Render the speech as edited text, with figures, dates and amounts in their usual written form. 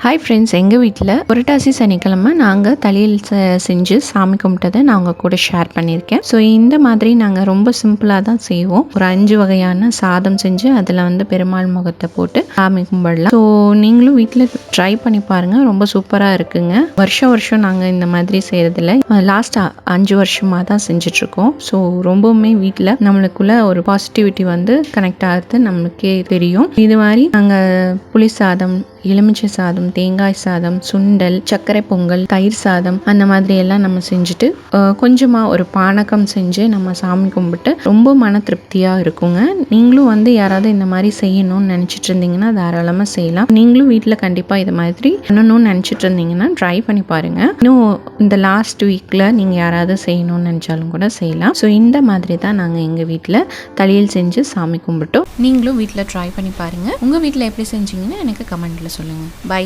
Hi friends, எங்கள் வீட்டில் புரட்டாசி சனிக்கிழமை நாங்கள் தலையில் செஞ்சு சாமி கும்பிட்டதை நான் உங்கள் கூட ஷேர் பண்ணியிருக்கேன். ஸோ இந்த மாதிரி நாங்கள் ரொம்ப சிம்பிளாக தான் செய்வோம். ஒரு 5 வகையான சாதம் செஞ்சு அதில் பெருமாள் முகத்தை போட்டு சாமி கும்பிடலாம். ஸோ நீங்களும் வீட்டில் ட்ரை பண்ணி பாருங்கள், ரொம்ப சூப்பராக இருக்குங்க. வருஷம் நாங்கள் இந்த மாதிரி செய்கிறதில்ல, லாஸ்ட் 5 வருஷமாக தான் செஞ்சிட்ருக்கோம். ஸோ ரொம்பவுமே வீட்டில் நம்மளுக்குள்ள ஒரு பாசிட்டிவிட்டி கனெக்ட் ஆகிறது நம்மளுக்கே தெரியும். இது மாதிரி நாங்கள் புளி சாதம், எலுமிச்சை சாதம், தேங்காய் சாதம், சுண்டல், சர்க்கரை பொங்கல், தயிர் சாதம் அந்த மாதிரி எல்லாம் நம்ம செஞ்சுட்டு கொஞ்சமாக ஒரு பானகம் செஞ்சு நம்ம சாமி கும்பிட்டு ரொம்ப மன திருப்தியாக இருக்குங்க. நீங்களும் யாராவது இந்த மாதிரி செய்யணும்னு நினச்சிட்டு இருந்தீங்கன்னா தாராளமாக செய்யலாம். நீங்களும் வீட்டில் கண்டிப்பாக இது மாதிரி பண்ணணும்னு நினச்சிட்டு இருந்தீங்கன்னா ட்ரை பண்ணி பாருங்கள். இன்னும் இந்த லாஸ்ட் வீக்கில் நீங்கள் யாராவது செய்யணும்னு நினச்சாலும் கூட செய்யலாம். ஸோ இந்த மாதிரி தான் நாங்கள் எங்கள் வீட்டில் தலையில் செஞ்சு சாமி கும்பிட்டோம். நீங்களும் வீட்டில் ட்ரை பண்ணி பாருங்கள். உங்கள் வீட்டில் எப்படி செஞ்சீங்கன்னு எனக்கு கமெண்ட்டில் சொல்லுங்கள். பை.